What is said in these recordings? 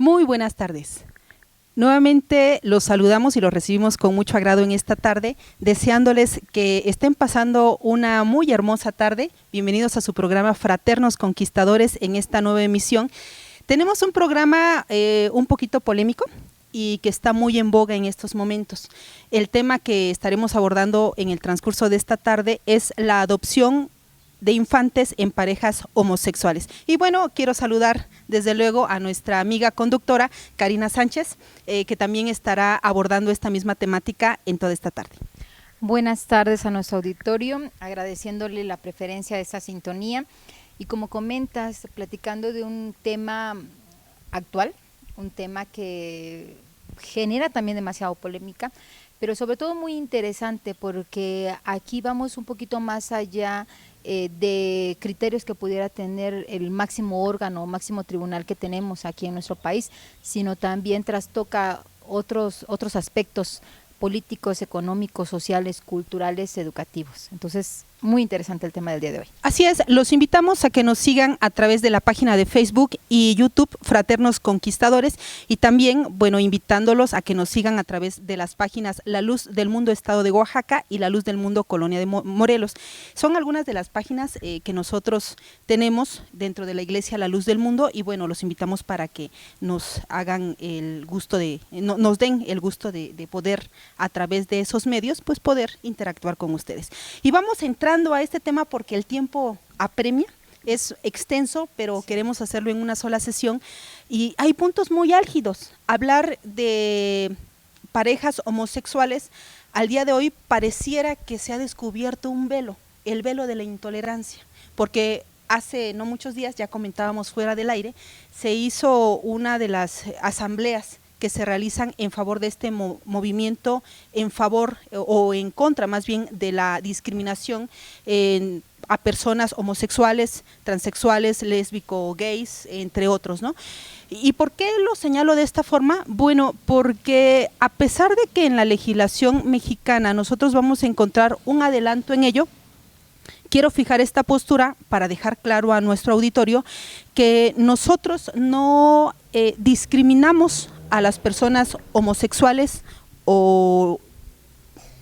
Muy buenas tardes. Nuevamente los saludamos y los recibimos con mucho agrado en esta tarde, deseándoles que estén pasando una muy hermosa tarde. Bienvenidos a su programa Fraternos Conquistadores en esta nueva emisión. Tenemos un programa un poquito polémico y que está muy en boga en estos momentos. El tema que estaremos abordando en el transcurso de esta tarde es la adopción de infantes en parejas homosexuales. Y bueno, quiero saludar desde luego a nuestra amiga conductora Karina Sánchez, que también estará abordando esta misma temática en toda esta tarde. Buenas tardes a nuestro auditorio, agradeciéndole la preferencia de esta sintonía y como comentas, platicando de un tema actual, un tema que genera también demasiado polémica, pero sobre todo muy interesante porque aquí vamos un poquito más allá de criterios que pudiera tener el máximo órgano o máximo tribunal que tenemos aquí en nuestro país, sino también trastoca otros aspectos políticos, económicos, sociales, culturales, educativos. Entonces, muy interesante el tema del día de hoy. Así es, los invitamos a que nos sigan a través de la página de Facebook y YouTube Fraternos Conquistadores y también, bueno, invitándolos a que nos sigan a través de las páginas La Luz del Mundo Estado de Oaxaca y La Luz del Mundo Colonia de Morelos. Son algunas de las páginas que nosotros tenemos dentro de la Iglesia La Luz del Mundo y bueno, los invitamos para que nos hagan el gusto nos den el gusto de poder a través de esos medios, pues poder interactuar con ustedes. Y vamos entrando a este tema porque el tiempo apremia, es extenso, pero queremos hacerlo en una sola sesión y hay puntos muy álgidos. Hablar de parejas homosexuales, al día de hoy pareciera que se ha descubierto un velo, el velo de la intolerancia, porque hace no muchos días, ya comentábamos fuera del aire, se hizo una de las asambleas que se realizan en favor de este movimiento, en favor o en contra más bien de la discriminación a personas homosexuales, transexuales, lésbico, gays, entre otros, ¿no? ¿Y por qué lo señalo de esta forma? Bueno, porque a pesar de que en la legislación mexicana nosotros vamos a encontrar un adelanto en ello, quiero fijar esta postura para dejar claro a nuestro auditorio que nosotros no discriminamos a las personas homosexuales o,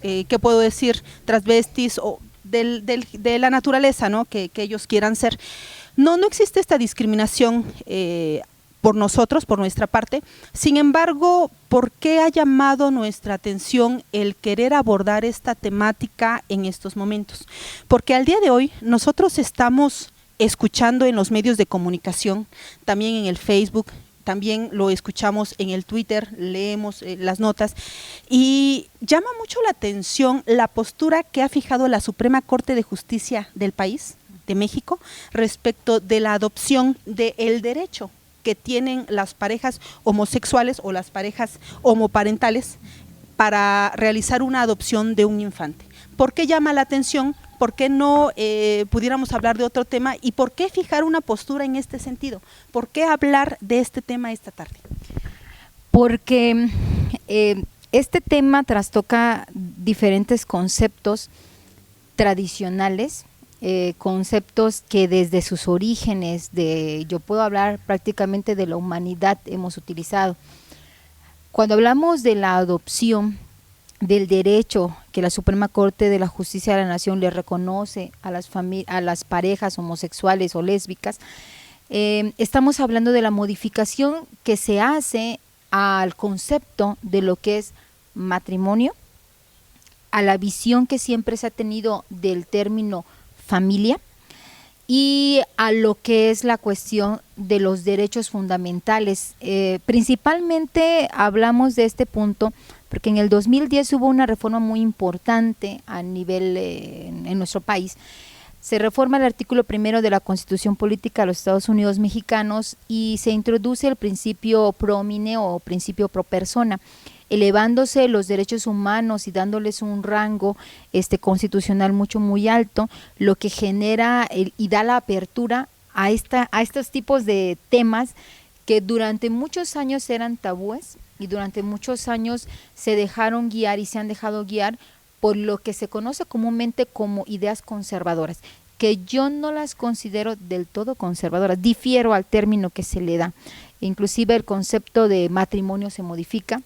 ¿qué puedo decir?, transvestis o de la naturaleza, ¿no?, que ellos quieran ser. No existe esta discriminación por nosotros, por nuestra parte. Sin embargo, ¿por qué ha llamado nuestra atención el querer abordar esta temática en estos momentos? Porque al día de hoy nosotros estamos escuchando en los medios de comunicación, también en el Facebook, también lo escuchamos en el Twitter, leemos las notas y llama mucho la atención la postura que ha fijado la Suprema Corte de Justicia del país, de México, respecto de la adopción del derecho que tienen las parejas homosexuales o las parejas homoparentales para realizar una adopción de un infante. ¿Por qué llama la atención? ¿Por qué no pudiéramos hablar de otro tema? ¿Y por qué fijar una postura en este sentido? ¿Por qué hablar de este tema esta tarde? Porque este tema trastoca diferentes conceptos tradicionales, conceptos que desde sus orígenes, yo puedo hablar prácticamente de la humanidad, hemos utilizado. Cuando hablamos de la adopción, del derecho que la Suprema Corte de la Justicia de la Nación le reconoce a las parejas homosexuales o lésbicas, estamos hablando de la modificación que se hace al concepto de lo que es matrimonio, a la visión que siempre se ha tenido del término familia y a lo que es la cuestión de los derechos fundamentales. Principalmente hablamos de este punto porque en el 2010 hubo una reforma muy importante a nivel en nuestro país. Se reforma el artículo 1 de la Constitución Política de los Estados Unidos Mexicanos y se introduce el principio pro homine o principio pro persona, elevándose los derechos humanos y dándoles un rango constitucional muy alto, lo que genera y da la apertura a estos tipos de temas que durante muchos años eran tabúes y durante muchos años se dejaron guiar y se han dejado guiar por lo que se conoce comúnmente como ideas conservadoras. que yo no las considero del todo conservadoras, difiero al término que se le da. Inclusive el concepto de matrimonio se modifica,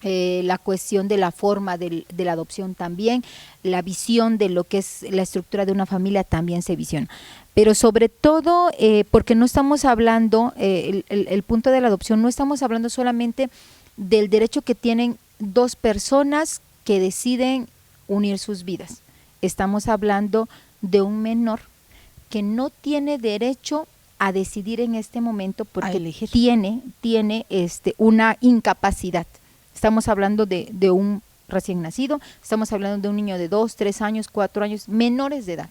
la cuestión de la forma de la adopción también, la visión de lo que es la estructura de una familia también se visiona. Pero sobre todo, porque no estamos hablando, el punto de la adopción, no estamos hablando solamente del derecho que tienen dos personas que deciden unir sus vidas. Estamos hablando de un menor que no tiene derecho a decidir en este momento porque tiene una incapacidad. Estamos hablando de un recién nacido, estamos hablando de un niño de 2, 3 años, 4 años, menores de edad.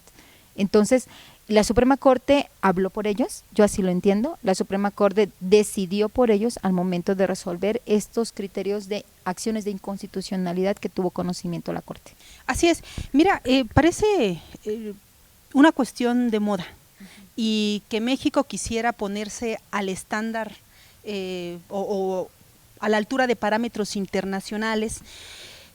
Entonces, la Suprema Corte habló por ellos, yo así lo entiendo, la Suprema Corte decidió por ellos al momento de resolver estos criterios de acciones de inconstitucionalidad que tuvo conocimiento la Corte. Así es. Mira, parece una cuestión de moda y que México quisiera ponerse al estándar o a la altura de parámetros internacionales.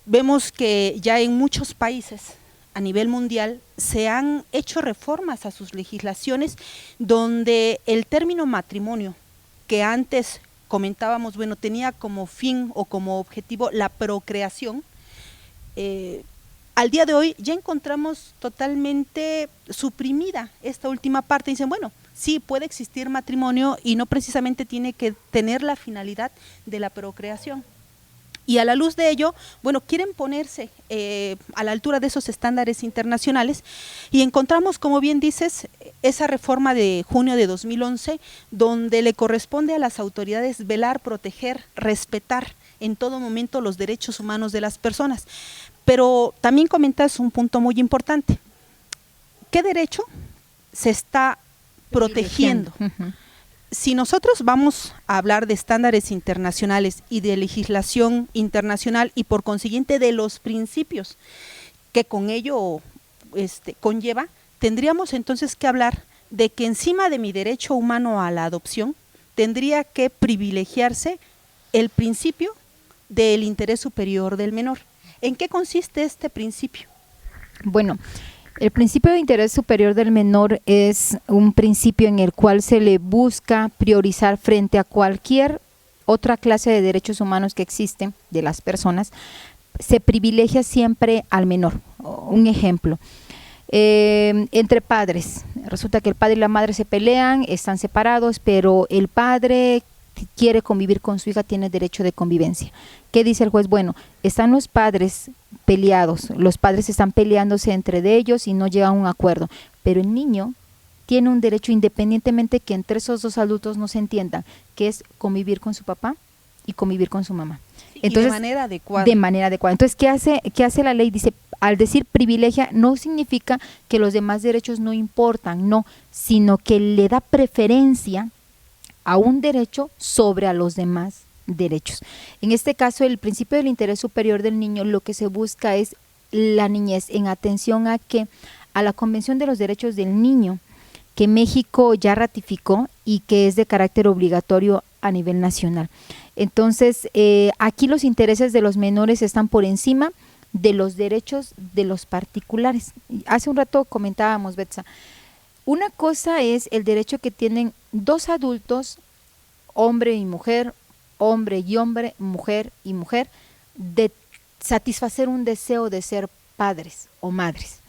Vemos que ya en muchos países a nivel mundial se han hecho reformas a sus legislaciones donde el término matrimonio, que antes comentábamos, bueno, tenía como fin o como objetivo la procreación, al día de hoy ya encontramos totalmente suprimida esta última parte. Dicen, bueno, sí puede existir matrimonio y no precisamente tiene que tener la finalidad de la procreación. Y a la luz de ello, bueno, quieren ponerse a la altura de esos estándares internacionales y encontramos, como bien dices, esa reforma de junio de 2011, donde le corresponde a las autoridades velar, proteger, respetar en todo momento los derechos humanos de las personas. Pero también comentas un punto muy importante. ¿Qué derecho se está protegiendo? Si nosotros vamos a hablar de estándares internacionales y de legislación internacional y por consiguiente de los principios que con ello conlleva, tendríamos entonces que hablar de que encima de mi derecho humano a la adopción tendría que privilegiarse el principio del interés superior del menor. ¿En qué consiste este principio? Bueno, el principio de interés superior del menor es un principio en el cual se le busca priorizar frente a cualquier otra clase de derechos humanos que existen de las personas, se privilegia siempre al menor. Un ejemplo, entre padres, resulta que el padre y la madre se pelean, están separados, pero el padre quiere convivir con su hija, tiene derecho de convivencia. ¿Qué dice el juez? Bueno, están los padres peleados, los padres están peleándose entre ellos y no llegan a un acuerdo, pero el niño tiene un derecho independientemente que entre esos dos adultos no se entiendan, que es convivir con su papá y convivir con su mamá. Entonces, de manera adecuada. De manera adecuada. Entonces, ¿qué hace la ley? Dice, al decir privilegia, no significa que los demás derechos no importan, no, sino que le da preferencia a un derecho sobre a los demás derechos. En este caso, el principio del interés superior del niño, lo que se busca es la niñez en atención a la Convención de los Derechos del Niño, que México ya ratificó y que es de carácter obligatorio a nivel nacional. Entonces, aquí los intereses de los menores están por encima de los derechos de los particulares. Hace un rato comentábamos, Betsa, una cosa es el derecho que tienen dos adultos, hombre y mujer, mujer y mujer, de satisfacer un deseo de ser padres o madres.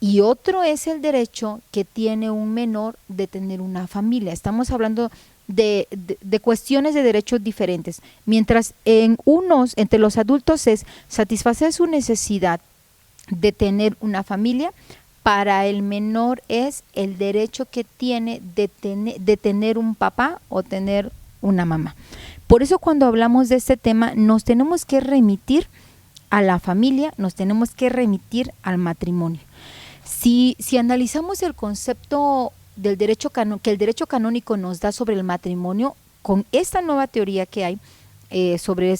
Y otro es el derecho que tiene un menor de tener una familia. Estamos hablando de cuestiones de derechos diferentes. Mientras entre los adultos es satisfacer su necesidad de tener una familia, para el menor es el derecho que tiene de tener un papá o tener una mamá. Por eso cuando hablamos de este tema nos tenemos que remitir a la familia, nos tenemos que remitir al matrimonio. Si analizamos el concepto del derecho que el derecho canónico nos da sobre el matrimonio, con esta nueva teoría que hay, sobre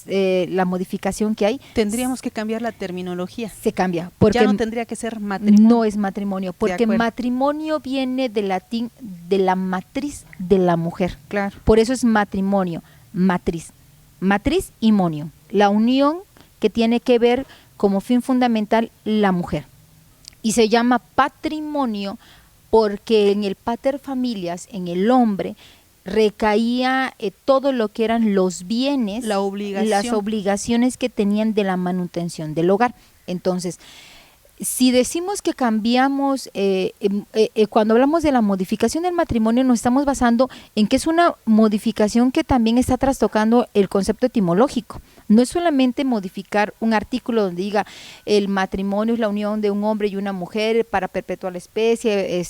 la modificación que hay, tendríamos que cambiar la terminología. Se cambia, porque ya no tendría que ser matrimonio. No es matrimonio, porque matrimonio viene del latín de la matriz de la mujer. Claro. Por eso es matrimonio, matriz y monio, la unión que tiene que ver como fin fundamental la mujer. y se llama patrimonio porque en el pater familias, en el hombre, recaía todo lo que eran los bienes, La obligación. las obligaciones que tenían de la manutención del hogar. Entonces, si decimos que cambiamos, cuando hablamos de la modificación del matrimonio, nos estamos basando en que es una modificación que también está trastocando el concepto etimológico. No es solamente modificar un artículo donde diga el matrimonio es la unión de un hombre y una mujer para perpetuar la especie,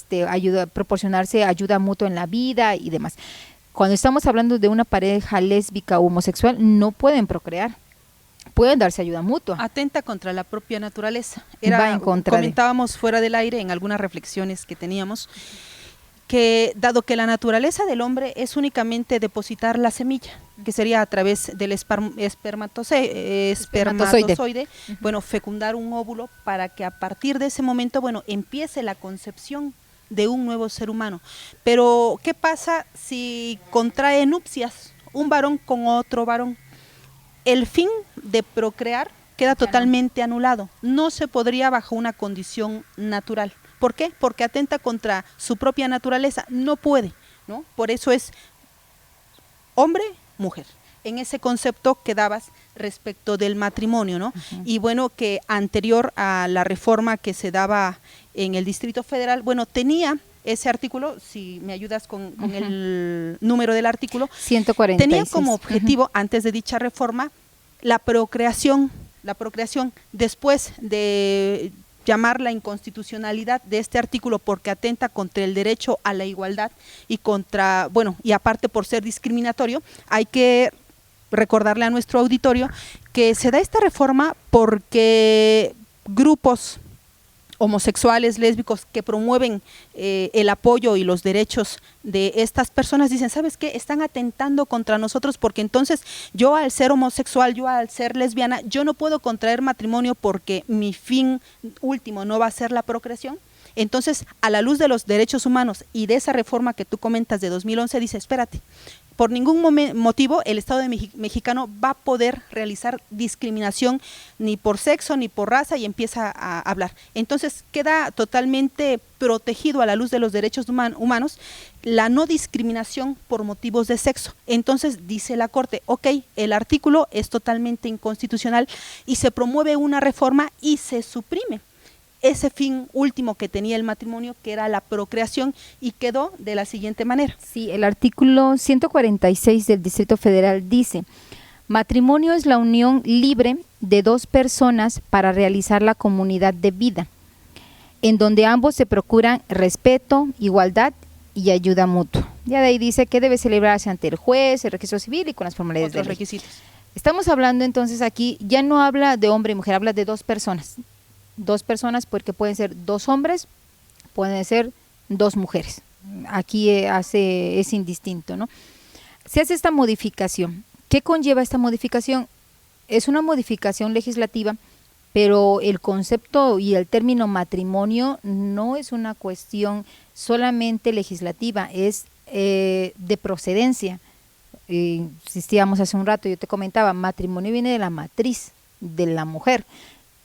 proporcionarse ayuda mutua en la vida y demás. Cuando estamos hablando de una pareja lésbica o homosexual, no pueden procrear. Pueden darse ayuda mutua. Atenta contra la propia naturaleza. Va en contra comentábamos fuera del aire en algunas reflexiones que teníamos, que dado que la naturaleza del hombre es únicamente depositar la semilla, que sería a través del espermatozoide, bueno, fecundar un óvulo para que a partir de ese momento, bueno, empiece la concepción de un nuevo ser humano. Pero, ¿qué pasa si contrae nupcias un varón con otro varón? El fin de procrear queda totalmente anulado. No se podría bajo una condición natural. ¿Por qué? Porque atenta contra su propia naturaleza. No puede, ¿no? Por eso es hombre, mujer. En ese concepto que dabas respecto del matrimonio, ¿no? Y bueno, que anterior a la reforma que se daba en el Distrito Federal, bueno, tenía ese artículo, si me ayudas con el número del artículo, 146. Tenía como objetivo, antes de dicha reforma, la procreación. Después de llamar la inconstitucionalidad de este artículo porque atenta contra el derecho a la igualdad y contra, bueno, y aparte por ser discriminatorio, hay que recordarle a nuestro auditorio que se da esta reforma porque grupos homosexuales, lésbicos que promueven el apoyo y los derechos de estas personas dicen, ¿sabes qué? Están atentando contra nosotros porque entonces yo al ser homosexual, yo al ser lesbiana, yo no puedo contraer matrimonio porque mi fin último no va a ser la procreación. Entonces, a la luz de los derechos humanos y de esa reforma que tú comentas de 2011, dice, espérate, por ningún motivo el Estado mexicano va a poder realizar discriminación ni por sexo ni por raza y empieza a hablar. Entonces queda totalmente protegido a la luz de los derechos humanos la no discriminación por motivos de sexo. Entonces dice la Corte, ok, el artículo es totalmente inconstitucional y se promueve una reforma y se suprime ese fin último que tenía el matrimonio, que era la procreación, y quedó de la siguiente manera. Sí, el artículo 146 del Distrito Federal dice, matrimonio es la unión libre de dos personas para realizar la comunidad de vida, en donde ambos se procuran respeto, igualdad y ayuda mutua. Ya de ahí dice que debe celebrarse ante el juez, el registro civil y con las formalidades de ley. Requisitos. Estamos hablando entonces aquí, ya no habla de hombre y mujer, habla de dos personas. Dos personas porque pueden ser dos hombres, pueden ser dos mujeres. Aquí es indistinto, ¿no? Se hace esta modificación. ¿Qué conlleva esta modificación? Es una modificación legislativa, pero el concepto y el término matrimonio no es una cuestión solamente legislativa, es de procedencia. Insistíamos hace un rato, yo te comentaba, matrimonio viene de la matriz, de la mujer.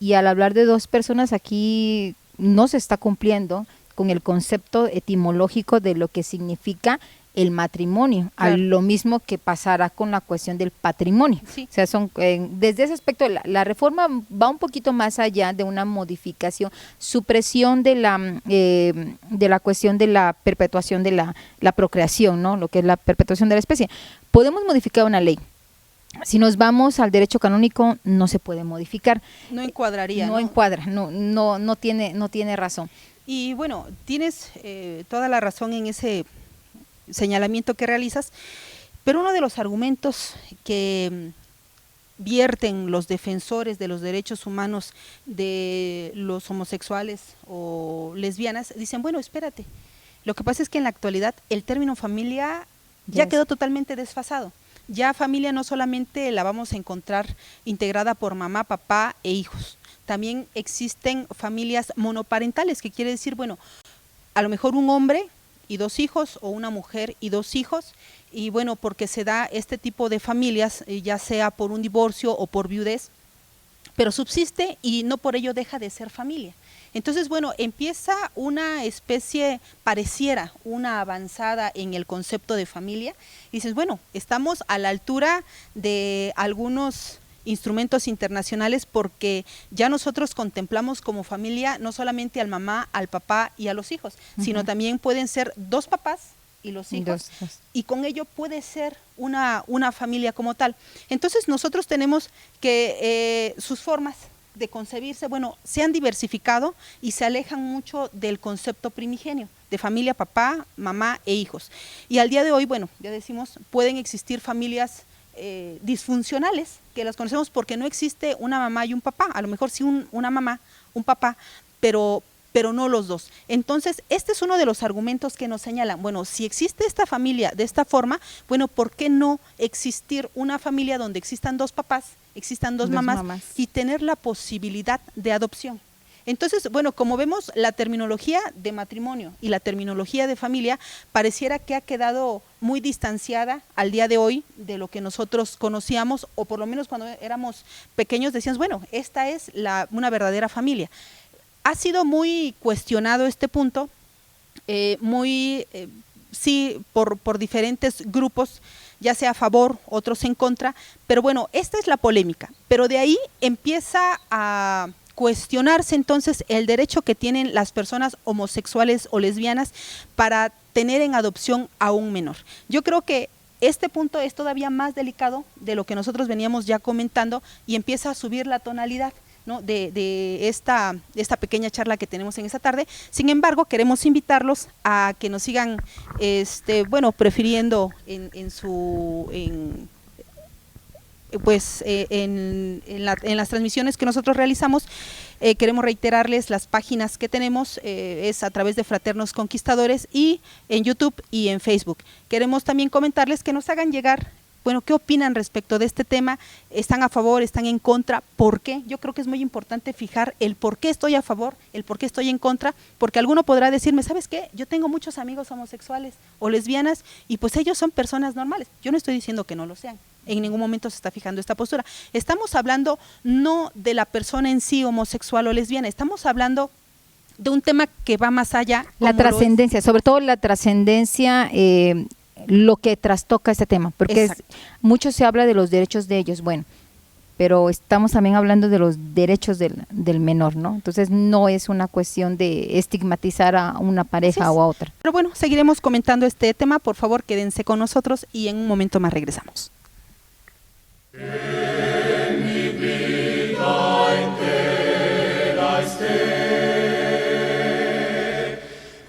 Y al hablar de dos personas aquí no se está cumpliendo con el concepto etimológico de lo que significa el matrimonio, claro. A lo mismo que pasará con la cuestión del patrimonio. Sí. O sea, desde ese aspecto la reforma va un poquito más allá de una modificación, supresión de la cuestión de la perpetuación de la procreación, ¿no? Lo que es la perpetuación de la especie. Podemos modificar una ley. Si nos vamos al derecho canónico, no se puede modificar. No encuadraría. No encuadra, no tiene razón. Y bueno, tienes toda la razón en ese señalamiento que realizas, pero uno de los argumentos que vierten los defensores de los derechos humanos de los homosexuales o lesbianas, dicen, bueno, espérate, lo que pasa es que en la actualidad el término familia ya quedó totalmente desfasado. Ya familia no solamente la vamos a encontrar integrada por mamá, papá e hijos. También existen familias monoparentales, que quiere decir, bueno, a lo mejor un hombre y dos hijos o una mujer y dos hijos, y bueno, porque se da este tipo de familias, ya sea por un divorcio o por viudez, pero subsiste y no por ello deja de ser familia. Entonces, bueno, empieza una especie, pareciera una avanzada en el concepto de familia, y dices, bueno, estamos a la altura de algunos instrumentos internacionales, porque ya nosotros contemplamos como familia no solamente al mamá, al papá y a los hijos, sino también pueden ser dos papás y los hijos, y con ello puede ser una familia como tal. Entonces nosotros tenemos que sus formas de concebirse, bueno, se han diversificado y se alejan mucho del concepto primigenio de familia, papá, mamá e hijos. Y al día de hoy, bueno, ya decimos, pueden existir familias disfuncionales, que las conocemos porque no existe una mamá y un papá, a lo mejor sí una mamá, un papá, pero no los dos. Entonces, este es uno de los argumentos que nos señalan, bueno, si existe esta familia de esta forma, bueno, ¿por qué no existir una familia donde existan dos papás, existan dos mamás y tener la posibilidad de adopción? Entonces, bueno, como vemos, la terminología de matrimonio y la terminología de familia pareciera que ha quedado muy distanciada al día de hoy de lo que nosotros conocíamos, o por lo menos cuando éramos pequeños decíamos, bueno, esta es una verdadera familia. Ha sido muy cuestionado este punto, sí, por diferentes grupos, ya sea a favor, otros en contra, pero bueno, esta es la polémica. Pero de ahí empieza a cuestionarse entonces el derecho que tienen las personas homosexuales o lesbianas para tener en adopción a un menor. Yo creo que este punto es todavía más delicado de lo que nosotros veníamos ya comentando, y empieza a subir la tonalidad, ¿no?, de esta pequeña charla que tenemos en esta tarde. Sin embargo, queremos invitarlos a que nos sigan prefiriendo en las transmisiones que nosotros realizamos. Queremos reiterarles las páginas que tenemos, es a través de Fraternos Conquistadores, y en YouTube y en Facebook. Queremos también comentarles que nos hagan llegar, bueno, ¿qué opinan respecto de este tema? ¿Están a favor? ¿Están en contra? ¿Por qué? Yo creo que es muy importante fijar el por qué estoy a favor, el por qué estoy en contra, porque alguno podrá decirme, ¿sabes qué? Yo tengo muchos amigos homosexuales o lesbianas y pues ellos son personas normales. Yo no estoy diciendo que no lo sean. En ningún momento se está fijando esta postura. Estamos hablando no de la persona en sí homosexual o lesbiana, estamos hablando de un tema que va más allá. La trascendencia, sobre todo la trascendencia, lo que trastoca este tema, porque mucho se habla de los derechos de ellos, bueno, pero estamos también hablando de los derechos del menor, ¿no? Entonces no es una cuestión de estigmatizar a una pareja o a otra. Pero bueno, seguiremos comentando este tema. Por favor, quédense con nosotros y en un momento más regresamos. En mi vida entera esté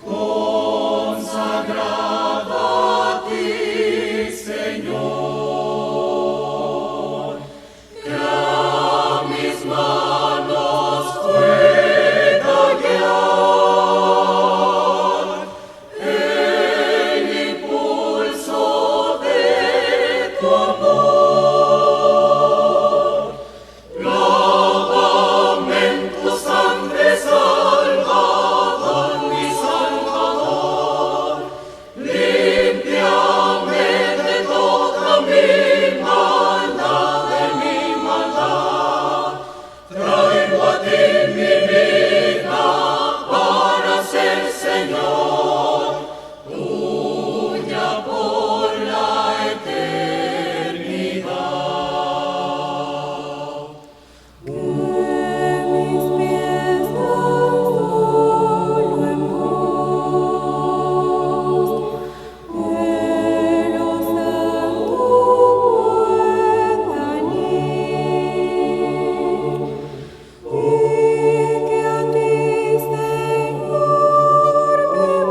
consagrada a ti, Señor, que a mis manos pueda guiar el impulso de tu amor. Que a ti, Señor, me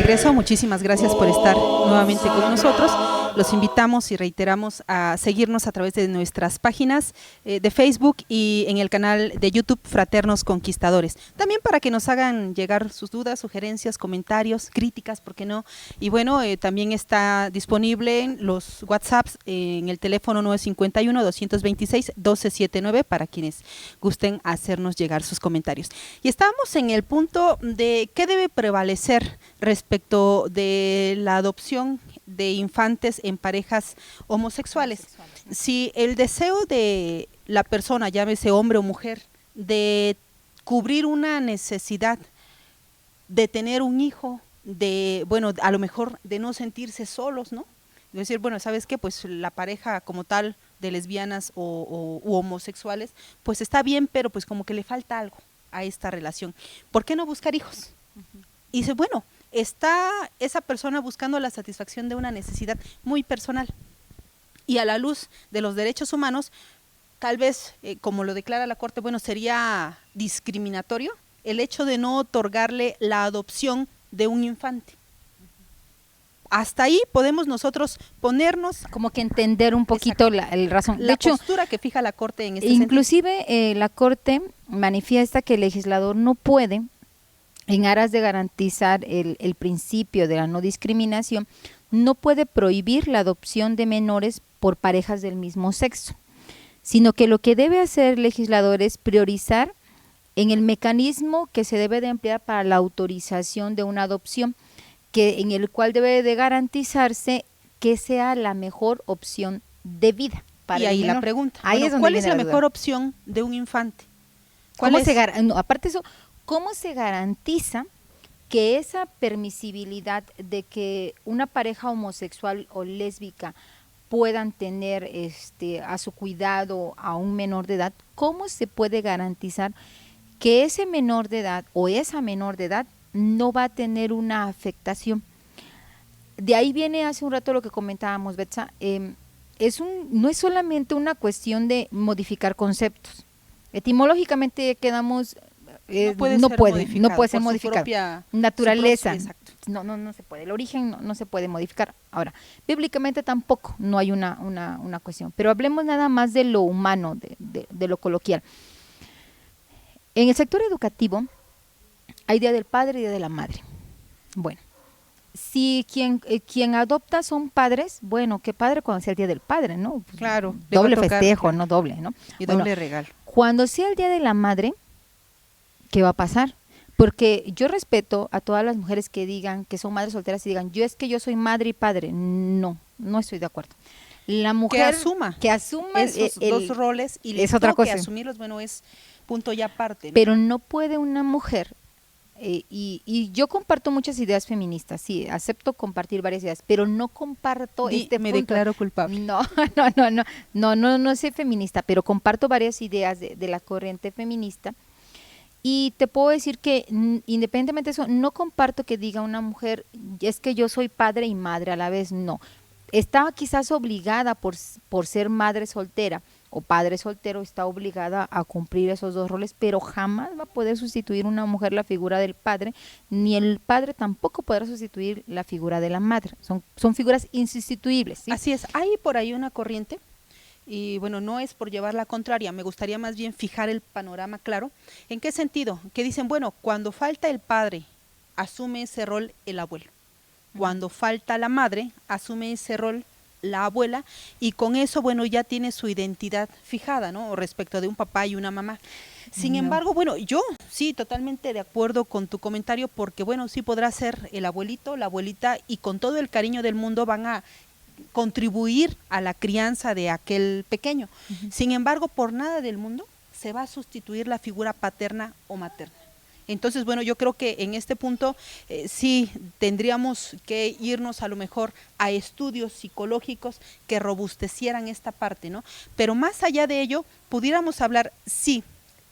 regreso. Muchísimas gracias por estar nuevamente con nosotros. Los invitamos y reiteramos a seguirnos a través de nuestras páginas de Facebook y en el canal de YouTube Fraternos Conquistadores. También para que nos hagan llegar sus dudas, sugerencias, comentarios, críticas, ¿por qué no? Y bueno, también está disponible en los WhatsApps en el teléfono 951-226-1279 para quienes gusten hacernos llegar sus comentarios. Y estamos en el punto de qué debe prevalecer respecto de la adopción de infantes en parejas homosexuales. Si el deseo de la persona, llámese hombre o mujer, de cubrir una necesidad, de tener un hijo, de, bueno, a lo mejor de no sentirse solos, ¿no? De decir, bueno, ¿sabes qué? Pues la pareja como tal de lesbianas u homosexuales, pues está bien, pero pues como que le falta algo a esta relación. ¿Por qué no buscar hijos? Y dice, bueno, está esa persona buscando la satisfacción de una necesidad muy personal. Y a la luz de los derechos humanos, tal vez, como lo declara la Corte, bueno, sería discriminatorio el hecho de no otorgarle la adopción de un infante. Hasta ahí podemos nosotros ponernos como que entender un poquito el razón. La de hecho, postura que fija la Corte en este inclusive la Corte manifiesta que el legislador no puede, en aras de garantizar el principio de la no discriminación, no puede prohibir la adopción de menores por parejas del mismo sexo, sino que lo que debe hacer el legislador es priorizar en el mecanismo que se debe de emplear para la autorización de una adopción, en el cual debe de garantizarse que sea la mejor opción de vida para y ahí el menor. La pregunta, ahí bueno, es donde ¿cuál es la duda. mejor opción de un infante? Aparte de eso, ¿cómo se garantiza que esa permisibilidad de que una pareja homosexual o lésbica puedan tener a su cuidado a un menor de edad? ¿Cómo se puede garantizar que ese menor de edad o esa menor de edad no va a tener una afectación? De ahí viene hace un rato lo que comentábamos, Betsa, no es solamente una cuestión de modificar conceptos. Etimológicamente quedamos, no puede ser modificado. Naturaleza, no se puede, el origen no se puede modificar. Ahora, bíblicamente tampoco, no hay una cuestión, pero hablemos nada más de lo humano, de lo coloquial. En el sector educativo hay Día del Padre y Día de la Madre. Bueno, si quien adopta son padres, bueno, qué padre cuando sea el Día del Padre, ¿no? Claro. Doble festejo, no doble, ¿no? Y doble regalo. Cuando sea el Día de la Madre, ¿qué va a pasar? Porque yo respeto a todas las mujeres que digan que son madres solteras y digan, es que yo soy madre y padre. No estoy de acuerdo. La mujer que asuma esos dos roles y es otra cosa. Que asumirlos, bueno, es punto y aparte, ¿no? Pero no puede una mujer, y yo comparto muchas ideas feministas, sí, acepto compartir varias ideas, pero no comparto me declaro culpable. No soy feminista, pero comparto varias ideas de la corriente feminista. Y te puedo decir que independientemente de eso, no comparto que diga una mujer, es que yo soy padre y madre a la vez, no. Está quizás obligada por ser madre soltera o padre soltero, está obligada a cumplir esos dos roles, pero jamás va a poder sustituir una mujer la figura del padre, ni el padre tampoco podrá sustituir la figura de la madre. Son figuras insustituibles, ¿sí? Así es, hay por ahí una corriente. Y bueno, no es por llevar la contraria, me gustaría más bien fijar el panorama claro. ¿En qué sentido? Que dicen, bueno, cuando falta el padre, asume ese rol el abuelo. Cuando falta la madre, asume ese rol la abuela, y con eso, bueno, ya tiene su identidad fijada, ¿no? Respecto de un papá y una mamá. Sin embargo, bueno, yo sí, totalmente de acuerdo con tu comentario, porque bueno, sí podrá ser el abuelito, la abuelita, y con todo el cariño del mundo van a contribuir a la crianza de aquel pequeño. Sin embargo, por nada del mundo se va a sustituir la figura paterna o materna. Entonces, bueno, yo creo que en este punto sí tendríamos que irnos a lo mejor a estudios psicológicos que robustecieran esta parte, ¿no? Pero más allá de ello, pudiéramos hablar, sí,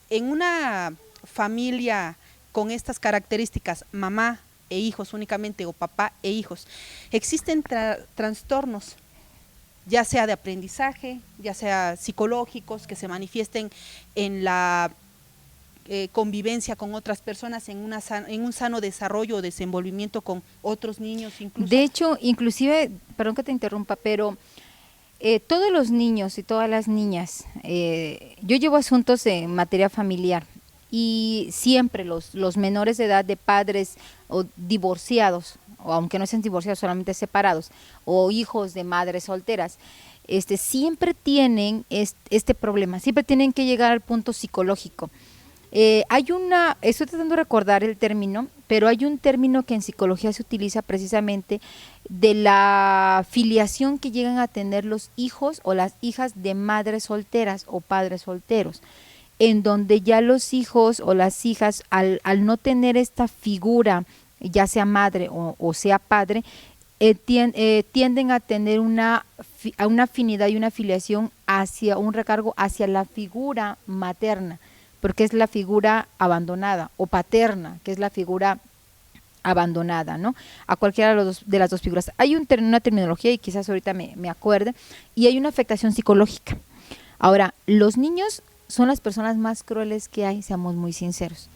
en una familia con estas características, mamá e hijos únicamente, o papá e hijos, existen trastornos, ya sea de aprendizaje, ya sea psicológicos, que se manifiesten en la convivencia con otras personas, en un sano desarrollo o desenvolvimiento con otros niños incluso. De hecho, inclusive, perdón que te interrumpa, pero todos los niños y todas las niñas, yo llevo asuntos en materia familiar y siempre los menores de edad de padres o divorciados, o aunque no sean divorciados, solamente separados, o hijos de madres solteras, siempre tienen este problema, siempre tienen que llegar al punto psicológico. Estoy tratando de recordar el término, pero hay un término que en psicología se utiliza precisamente de la filiación que llegan a tener los hijos o las hijas de madres solteras o padres solteros, en donde ya los hijos o las hijas, al no tener esta figura, ya sea madre o sea padre, tienden a tener una afinidad y una filiación hacia un recargo hacia la figura materna, porque es la figura abandonada, o paterna, que es la figura abandonada, ¿no? A cualquiera de las dos figuras. Hay una terminología, y quizás ahorita me acuerde, y hay una afectación psicológica. Ahora, los niños son las personas más crueles que hay, seamos muy sinceros.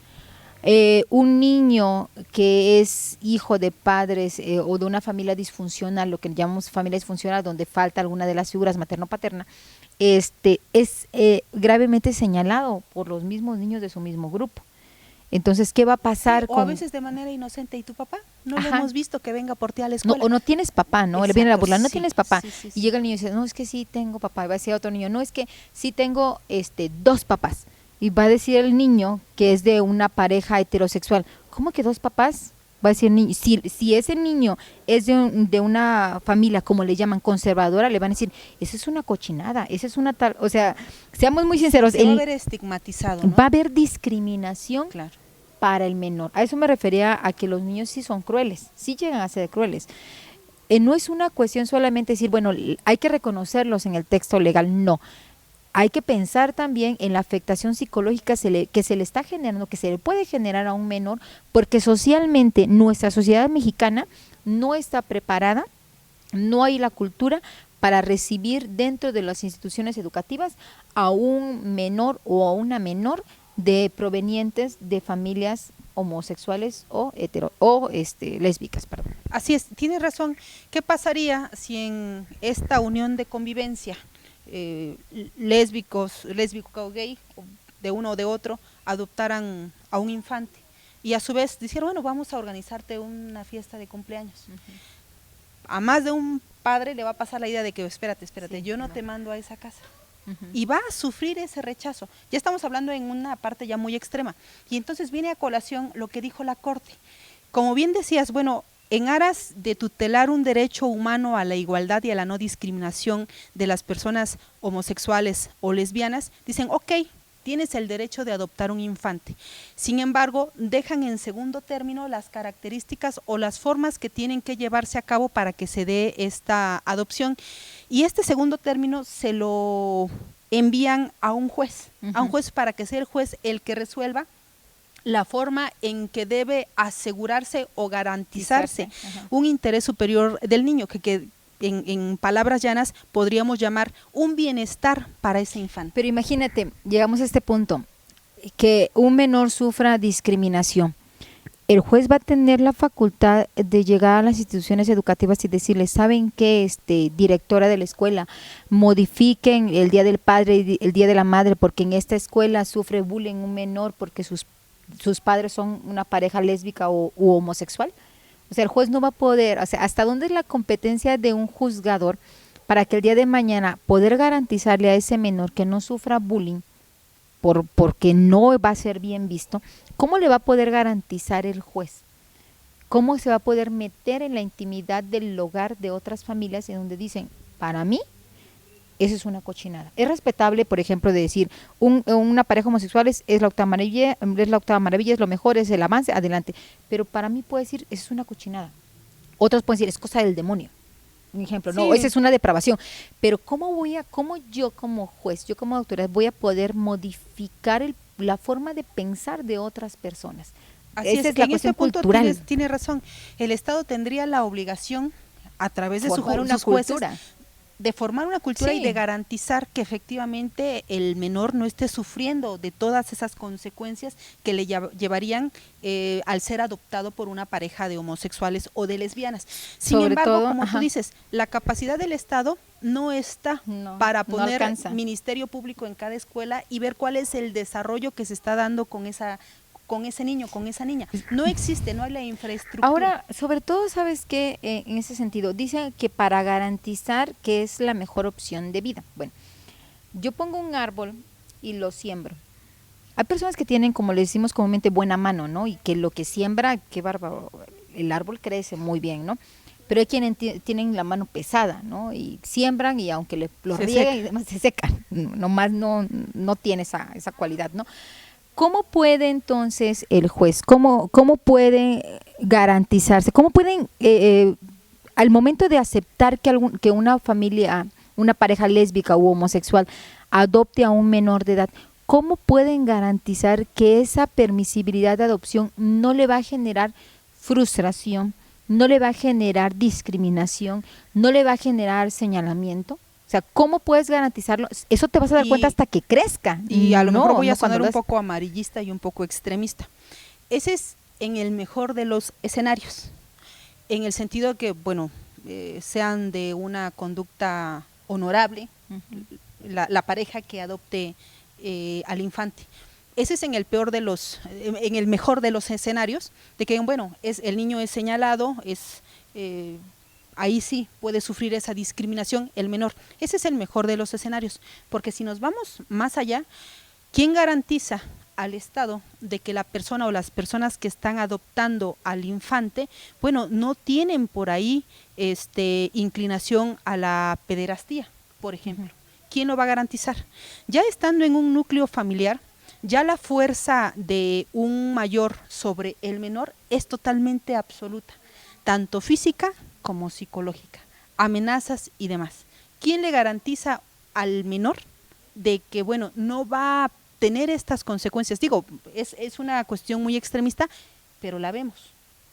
Un niño que es hijo de padres o de una familia disfuncional, lo que llamamos familia disfuncional, donde falta alguna de las figuras materno-paterna, es gravemente señalado por los mismos niños de su mismo grupo. Entonces, ¿qué va a pasar? O a veces de manera inocente, ¿y tu papá? No lo hemos visto que venga por ti a la escuela. No, o no tienes papá, ¿no? Le viene la burla, no sí, tienes papá. sí. Y llega el niño y dice, no, es que sí tengo papá. Y va a decir otro niño, no, es que sí tengo dos papás. Y va a decir el niño que es de una pareja heterosexual. ¿Cómo que dos papás? Va a decir el niño. Si ese niño es de una familia, como le llaman, conservadora, le van a decir, esa es una cochinada, esa es una tal, o sea, seamos muy sinceros. Se va a ver estigmatizado, ¿no? Va a haber discriminación, claro, para el menor. A eso me refería, a que los niños sí son crueles, sí llegan a ser crueles. No es una cuestión solamente decir, bueno, hay que reconocerlos en el texto legal, no. Hay que pensar también en la afectación psicológica que se le está generando, que se le puede generar a un menor, porque socialmente nuestra sociedad mexicana no está preparada, no hay la cultura para recibir dentro de las instituciones educativas a un menor o a una menor provenientes de familias homosexuales o lésbicas, perdón. Así es, tienes razón. ¿Qué pasaría si en esta unión de convivencia lésbico o gay, de uno o de otro, adoptaran a un infante y a su vez dijeron, bueno, vamos a organizarte una fiesta de cumpleaños? A más de un padre le va a pasar la idea de que espérate, sí, yo no te mando a esa casa. Y va a sufrir ese rechazo. Ya estamos hablando en una parte ya muy extrema. Y entonces viene a colación lo que dijo la Corte. Como bien decías, bueno, en aras de tutelar un derecho humano a la igualdad y a la no discriminación de las personas homosexuales o lesbianas, dicen, ok, tienes el derecho de adoptar un infante. Sin embargo, dejan en segundo término las características o las formas que tienen que llevarse a cabo para que se dé esta adopción. Y este segundo término se lo envían a un juez, para que sea el juez el que resuelva la forma en que debe asegurarse o garantizarse un interés superior del niño, que en palabras llanas podríamos llamar un bienestar para ese infante. Pero imagínate, llegamos a este punto, que un menor sufra discriminación. El juez va a tener la facultad de llegar a las instituciones educativas y decirles, ¿saben qué, directora de la escuela? Modifiquen el Día del Padre y el Día de la Madre, porque en esta escuela sufre bullying un menor porque sus padres son una pareja lésbica u homosexual. O sea, el juez no va a poder, o sea, ¿hasta dónde es la competencia de un juzgador para que el día de mañana poder garantizarle a ese menor que no sufra bullying porque no va a ser bien visto? ¿Cómo le va a poder garantizar el juez? ¿Cómo se va a poder meter en la intimidad del hogar de otras familias en donde dicen, para mí, eso es una cochinada? Es respetable, por ejemplo, de decir, una pareja homosexual es la octava maravilla, es lo mejor, es el avance, adelante. Pero para mí puede decir, eso es una cochinada. Otros pueden decir, es cosa del demonio. Un ejemplo, no, esa es una depravación. Pero ¿cómo yo como juez, yo como autoridad, voy a poder modificar la forma de pensar de otras personas? Esa es la cuestión cultural. Tiene razón. El Estado tendría la obligación, a través de sus jueces, cultura, de formar una cultura y Sí. de garantizar que efectivamente el menor no esté sufriendo de todas esas consecuencias que le llevarían al ser adoptado por una pareja de homosexuales o de lesbianas. Sin Sobre embargo, todo, como tú ajá. dices, la capacidad del Estado no está No, para no poner alcanza. ministerio público en cada escuela y ver cuál es el desarrollo que se está dando con ese niño, con esa niña. No existe, no hay la infraestructura. Ahora, sobre todo, ¿sabes qué? En ese sentido, dicen que para garantizar que es la mejor opción de vida. Bueno, yo pongo un árbol y lo siembro. Hay personas que tienen, como le decimos comúnmente, buena mano, ¿no? Y que lo que siembra, qué bárbaro, el árbol crece muy bien, ¿no? Pero hay quienes tienen la mano pesada, ¿no? Y siembran y aunque lo Se rieguen seca. y demás, se secan. Nomás no tiene esa cualidad, ¿no? ¿Cómo puede entonces el juez, cómo puede garantizarse, cómo pueden, al momento de aceptar que una familia, una pareja lésbica u homosexual adopte a un menor de edad, cómo pueden garantizar que esa permisibilidad de adopción no le va a generar frustración, no le va a generar discriminación, no le va a generar señalamiento? O sea, ¿cómo puedes garantizarlo? Eso te vas a dar cuenta hasta que crezca. Y a lo mejor voy a cuando sonar un lo es. poco amarillista y un poco extremista. Ese es en el mejor de los escenarios, en el sentido que, bueno, sean de una conducta honorable, la pareja que adopte al infante. Ese es en el peor de los, en el mejor de los escenarios, de que, bueno, el niño es señalado, ahí sí puede sufrir esa discriminación el menor. Ese es el mejor de los escenarios, porque si nos vamos más allá, ¿quién garantiza al Estado de que la persona o las personas que están adoptando al infante, bueno, no tienen por ahí inclinación a la pederastía, por ejemplo? ¿Quién lo va a garantizar? Ya estando en un núcleo familiar, ya la fuerza de un mayor sobre el menor es totalmente absoluta, tanto física como psicológica, amenazas y demás. ¿Quién le garantiza al menor de que, bueno, no va a tener estas consecuencias? Digo, es una cuestión muy extremista, pero la vemos.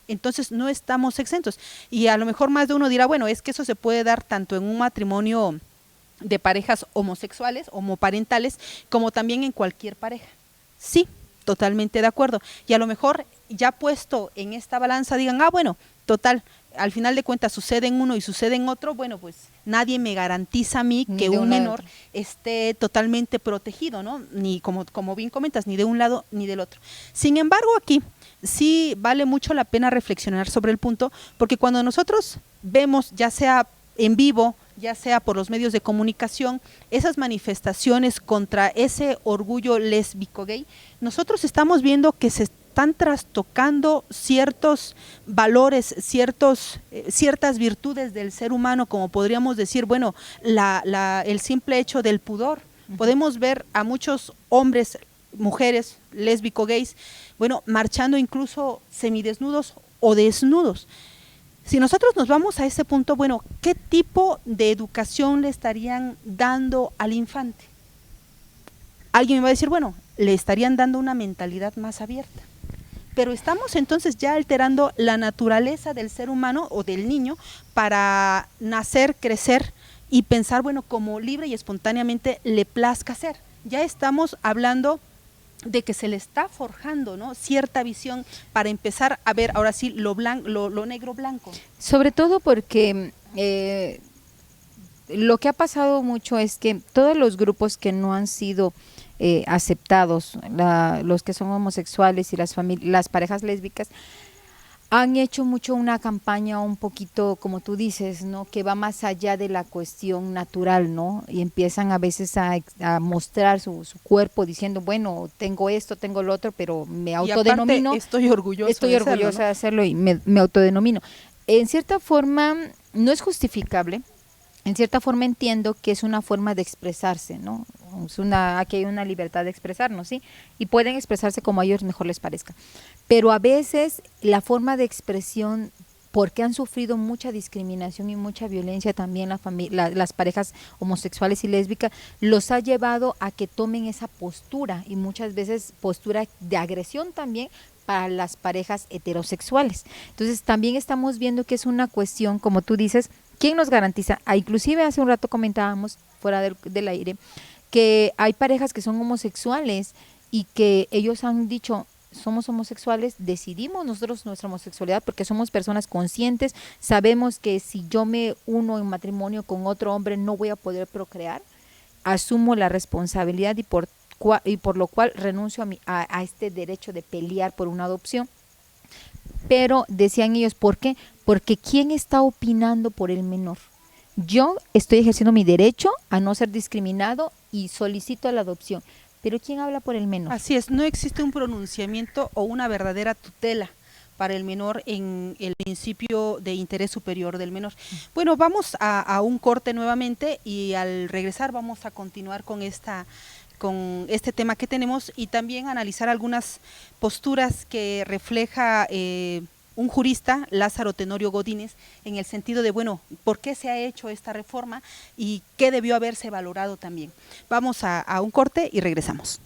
Entonces no estamos exentos. Y a lo mejor más de uno dirá, bueno, es que eso se puede dar tanto en un matrimonio de parejas homosexuales, homoparentales, como también en cualquier pareja. Sí, totalmente de acuerdo. Y a lo mejor ya puesto en esta balanza digan, bueno, total, al final de cuentas sucede en uno y sucede en otro, bueno, pues nadie me garantiza a mí Ni que de un un lado menor otro. esté totalmente protegido, ¿no? Ni como bien comentas, ni de un lado ni del otro. Sin embargo, aquí sí vale mucho la pena reflexionar sobre el punto, porque cuando nosotros vemos, ya sea en vivo, ya sea por los medios de comunicación, esas manifestaciones contra ese orgullo lésbico gay, nosotros estamos viendo que se están trastocando ciertos valores, ciertas virtudes del ser humano, como podríamos decir, bueno, el simple hecho del pudor. Podemos ver a muchos hombres, mujeres, lésbico, gays, bueno, marchando incluso semidesnudos o desnudos. Si nosotros nos vamos a ese punto, bueno, ¿qué tipo de educación le estarían dando al infante? Alguien me va a decir, bueno, le estarían dando una mentalidad más abierta. Pero estamos entonces ya alterando la naturaleza del ser humano o del niño para nacer, crecer y pensar, bueno, como libre y espontáneamente le plazca ser. Ya estamos hablando de que se le está forjando, ¿no?, cierta visión para empezar a ver ahora sí lo negro blanco. Sobre todo porque lo que ha pasado mucho es que todos los grupos que no han sido aceptados, los que son homosexuales y las parejas lésbicas, han hecho mucho una campaña un poquito, como tú dices, ¿no?, que va más allá de la cuestión natural, ¿no? Y empiezan a veces a mostrar su cuerpo diciendo, bueno, tengo esto, tengo lo otro, pero me autodenomino. Y aparte, estoy orgullosa de hacerlo y me autodenomino. En cierta forma, no es justificable. En cierta forma entiendo que es una forma de expresarse, ¿no? Aquí hay una libertad de expresarnos, ¿sí? Y pueden expresarse como a ellos mejor les parezca. Pero a veces la forma de expresión, porque han sufrido mucha discriminación y mucha violencia también las parejas homosexuales y lésbicas, los ha llevado a que tomen esa postura y muchas veces postura de agresión también para las parejas heterosexuales. Entonces también estamos viendo que es una cuestión, como tú dices, ¿Quién nos garantiza? Inclusive hace un rato comentábamos fuera del aire que hay parejas que son homosexuales y que ellos han dicho, somos homosexuales, decidimos nosotros nuestra homosexualidad porque somos personas conscientes, sabemos que si yo me uno en matrimonio con otro hombre no voy a poder procrear, asumo la responsabilidad y por lo cual renuncio a este derecho de pelear por una adopción. Pero decían ellos, ¿por qué? Porque ¿quién está opinando por el menor? Yo estoy ejerciendo mi derecho a no ser discriminado y solicito la adopción, pero ¿quién habla por el menor? Así es, no existe un pronunciamiento o una verdadera tutela para el menor en el principio de interés superior del menor. Bueno, vamos a un corte nuevamente y al regresar vamos a continuar con este tema que tenemos y también analizar algunas posturas que refleja un jurista, Lázaro Tenorio Godínez, en el sentido de, bueno, ¿por qué se ha hecho esta reforma y qué debió haberse valorado también? Vamos a un corte y regresamos.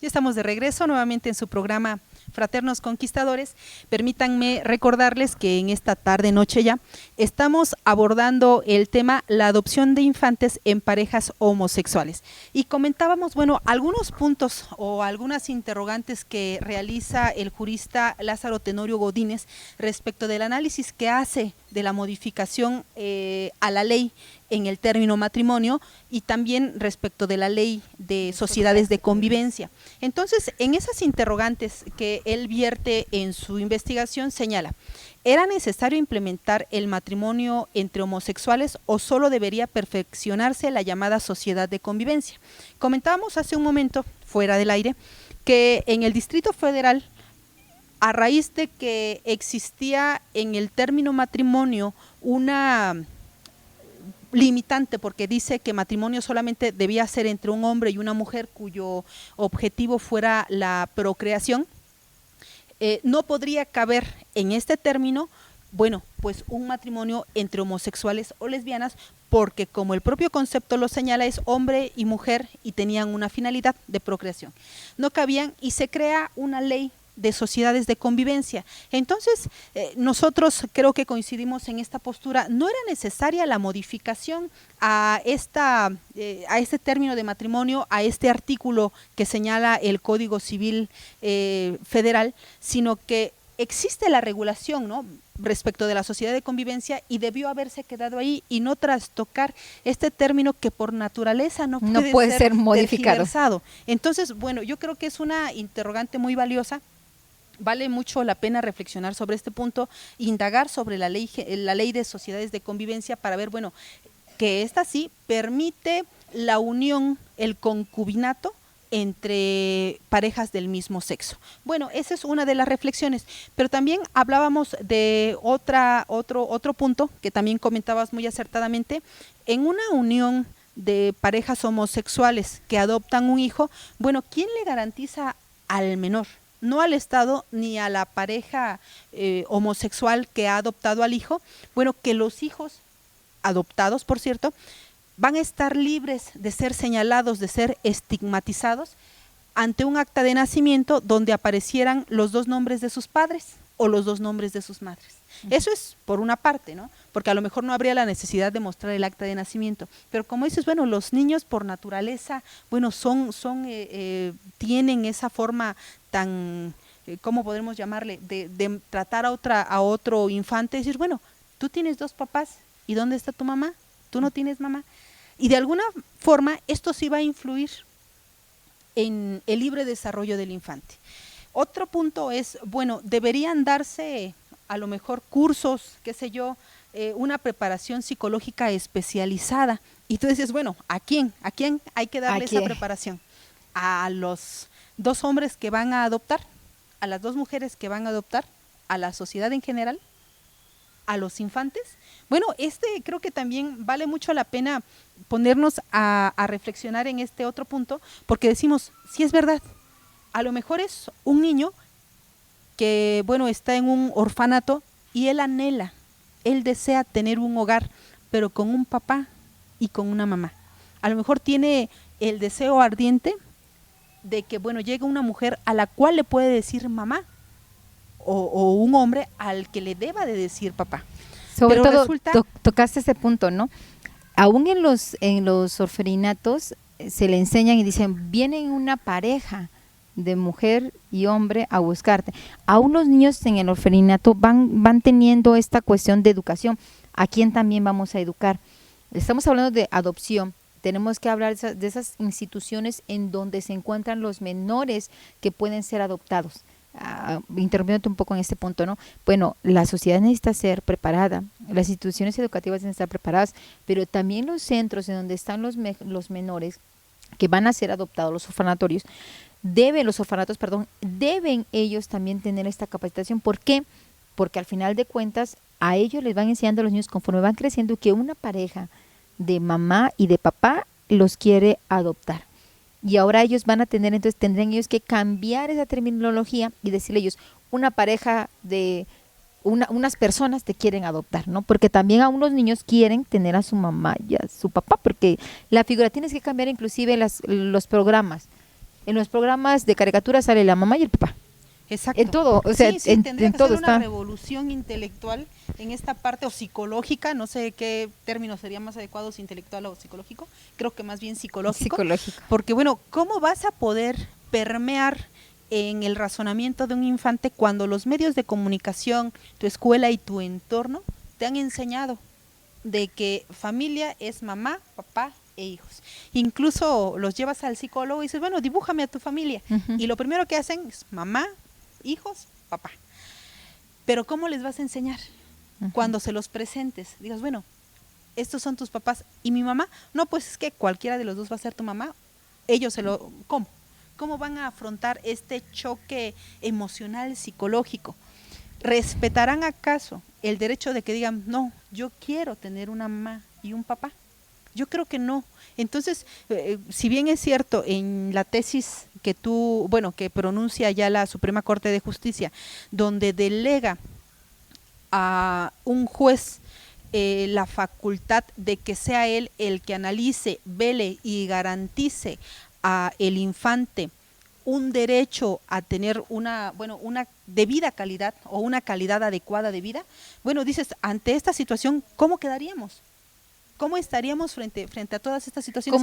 Ya estamos de regreso nuevamente en su programa Fraternos Conquistadores. Permítanme recordarles que en esta tarde noche ya estamos abordando el tema la adopción de infantes en parejas homosexuales. Y comentábamos, bueno, algunos puntos o algunas interrogantes que realiza el jurista Lázaro Tenorio Godínez respecto del análisis que hace de la modificación a la ley en el término matrimonio y también respecto de la ley de sociedades de convivencia. Entonces, en esas interrogantes que él vierte en su investigación señala, ¿era necesario implementar el matrimonio entre homosexuales o solo debería perfeccionarse la llamada sociedad de convivencia? Comentábamos hace un momento, fuera del aire, que en el Distrito Federal, a raíz de que existía en el término matrimonio una limitante, porque dice que matrimonio solamente debía ser entre un hombre y una mujer cuyo objetivo fuera la procreación, no podría caber en este término, bueno, pues un matrimonio entre homosexuales o lesbianas, porque como el propio concepto lo señala, es hombre y mujer y tenían una finalidad de procreación. No cabían y se crea una ley de sociedades de convivencia. Entonces, nosotros creo que coincidimos en esta postura. No era necesaria la modificación a este término de matrimonio, a este artículo que señala el Código Civil Federal, sino que existe la regulación, ¿no?, respecto de la sociedad de convivencia y debió haberse quedado ahí y no trastocar este término que por naturaleza no puede ser modificado. tergiversado. Entonces, bueno, yo creo que es una interrogante muy valiosa. Vale mucho la pena reflexionar sobre este punto, indagar sobre la ley de sociedades de convivencia para ver, bueno, que esta sí permite la unión, el concubinato entre parejas del mismo sexo. Bueno, esa es una de las reflexiones, pero también hablábamos de otro punto que también comentabas muy acertadamente. En una unión de parejas homosexuales que adoptan un hijo, bueno, ¿quién le garantiza al menor? No al Estado ni a la pareja homosexual que ha adoptado al hijo, bueno, que los hijos adoptados, por cierto, van a estar libres de ser señalados, de ser estigmatizados ante un acta de nacimiento donde aparecieran los dos nombres de sus padres o los dos nombres de sus madres. Eso es por una parte, ¿no? Porque a lo mejor no habría la necesidad de mostrar el acta de nacimiento. Pero como dices, bueno, los niños por naturaleza, bueno, tienen esa forma tan, ¿cómo podemos llamarle? De tratar a otro infante, decir, bueno, tú tienes dos papás, ¿y dónde está tu mamá? Tú no tienes mamá. Y de alguna forma esto sí va a influir en el libre desarrollo del infante. Otro punto es, bueno, deberían darse a lo mejor cursos, qué sé yo, una preparación psicológica especializada. Y tú dices, bueno, ¿a quién? ¿A quién hay que darle esa preparación? ¿A los dos hombres que van a adoptar? ¿A las dos mujeres que van a adoptar? ¿A la sociedad en general? ¿A los infantes? Bueno, creo que también vale mucho la pena ponernos a reflexionar en este otro punto, porque decimos, sí es verdad, a lo mejor es un niño que, bueno, está en un orfanato y él anhela, él desea tener un hogar, pero con un papá y con una mamá. A lo mejor tiene el deseo ardiente de que, bueno, llegue una mujer a la cual le puede decir mamá, o un hombre al que le deba de decir papá. Sobre todo, tocaste ese punto, ¿no? Aún en los orfelinatos se le enseñan y dicen, viene una pareja de mujer y hombre a buscarte. Aún los niños en el orfelinato van teniendo esta cuestión de educación. ¿A quién también vamos a educar? Estamos hablando de adopción. Tenemos que hablar de esas instituciones en donde se encuentran los menores que pueden ser adoptados. Interrumpiéndote un poco en este punto, ¿no? Bueno, la sociedad necesita ser preparada, las instituciones educativas necesitan estar preparadas, pero también los centros en donde están los menores que van a ser adoptados, los orfanatos, deben ellos también tener esta capacitación. ¿Por qué? Porque al final de cuentas a ellos les van enseñando a los niños conforme van creciendo que una pareja de mamá y de papá los quiere adoptar. Y ahora ellos van a tener, entonces tendrán ellos que cambiar esa terminología y decirle ellos, una pareja de unas personas te quieren adoptar, ¿no? Porque también a unos niños quieren tener a su mamá y a su papá, porque la figura tienes que cambiar inclusive los programas. En los programas de caricatura sale la mamá y el papá. Exacto. En todo, o sea, sí, tendría en que todo ser está. una revolución intelectual en esta parte, o psicológica, no sé qué término sería más adecuado, si intelectual o psicológico, creo que más bien psicológico. Porque bueno, ¿cómo vas a poder permear en el razonamiento de un infante cuando los medios de comunicación, tu escuela y tu entorno te han enseñado de que familia es mamá, papá e hijos? Incluso los llevas al psicólogo y dices, bueno, dibújame a tu familia. Uh-huh. Y lo primero que hacen es mamá, hijos, papá. Pero ¿cómo les vas a enseñar? Uh-huh. Cuando se los presentes, digas, bueno, estos son tus papás y mi mamá. No, pues es que cualquiera de los dos va a ser tu mamá. Ellos ¿cómo? ¿Cómo van a afrontar este choque emocional, psicológico? ¿Respetarán acaso el derecho de que digan, no, yo quiero tener una mamá y un papá? Yo creo que no. Entonces, si bien es cierto en la tesis que que pronuncia ya la Suprema Corte de Justicia, donde delega a un juez la facultad de que sea él el que analice, vele y garantice a el infante un derecho a tener una debida calidad o una calidad adecuada de vida, bueno, dices, ante esta situación, ¿cómo quedaríamos? ¿Cómo estaríamos frente a todas estas situaciones?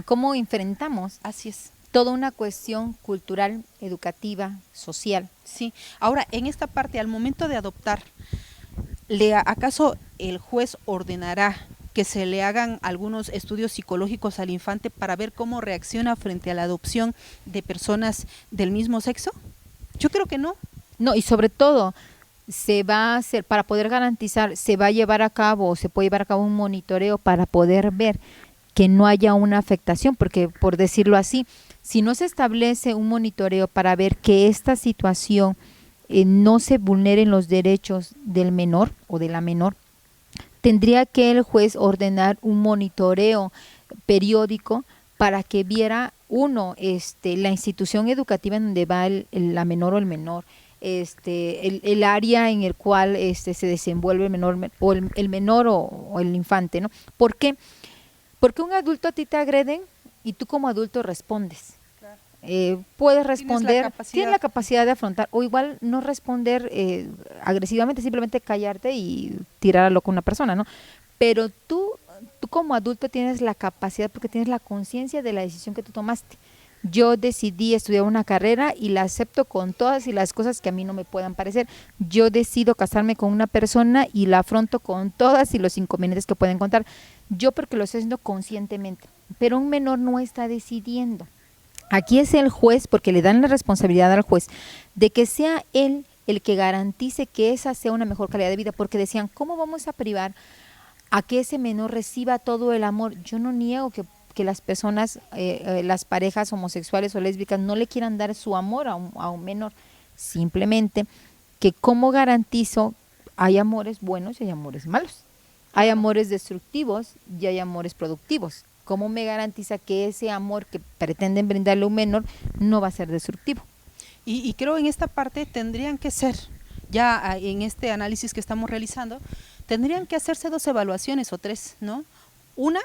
¿Cómo enfrentamos? Así es. toda una cuestión cultural, educativa, social. Sí. Ahora, en esta parte, al momento de adoptar, ¿acaso el juez ordenará que se le hagan algunos estudios psicológicos al infante para ver cómo reacciona frente a la adopción de personas del mismo sexo? Yo creo que no. No, y sobre todo, se va a hacer, para poder garantizar, se va a llevar a cabo, o se puede llevar a cabo un monitoreo para poder ver que no haya una afectación, porque por decirlo así, si no se establece un monitoreo para ver que esta situación no se vulneren los derechos del menor o de la menor, tendría que el juez ordenar un monitoreo periódico para que viera la institución educativa en donde va la menor o el menor, el área en el cual se desenvuelve el menor o el menor o el infante, ¿no? ¿Por qué? Porque un adulto a ti te agreden y tú como adulto respondes. Puedes responder, tienes la capacidad de afrontar, o igual no responder agresivamente, simplemente callarte y tirar a loco a una persona, ¿no? Pero tú como adulto tienes la capacidad, porque tienes la conciencia de la decisión que tú tomaste. Yo decidí estudiar una carrera y la acepto con todas y las cosas que a mí no me puedan parecer. Yo decido casarme con una persona y la afronto con todas y los inconvenientes que pueden contar. Yo porque lo estoy haciendo conscientemente, pero un menor no está decidiendo. Aquí es el juez, porque le dan la responsabilidad al juez de que sea él el que garantice que esa sea una mejor calidad de vida, porque decían, ¿cómo vamos a privar a que ese menor reciba todo el amor? Yo no niego que las personas, las parejas homosexuales o lésbicas no le quieran dar su amor a un menor, simplemente que cómo garantizo, hay amores buenos y hay amores malos, hay amores destructivos y hay amores productivos. ¿Cómo me garantiza que ese amor que pretenden brindarle a un menor no va a ser destructivo? Y creo en esta parte tendrían que ser, ya en este análisis que estamos realizando, tendrían que hacerse 2 evaluaciones o 3, ¿no? Una,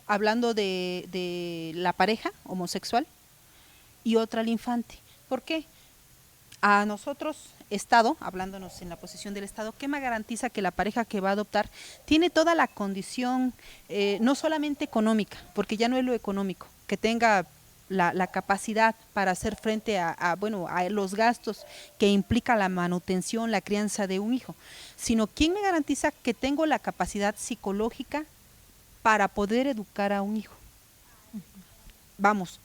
hablando de la pareja homosexual, y otra al infante. ¿Por qué? A nosotros, Estado, hablándonos en la posición del Estado, ¿qué me garantiza que la pareja que va a adoptar tiene toda la condición, no solamente económica, porque ya no es lo económico, que tenga la capacidad para hacer frente a los gastos que implica la manutención, la crianza de un hijo, sino quién me garantiza que tengo la capacidad psicológica para poder educar a un hijo? Vamos,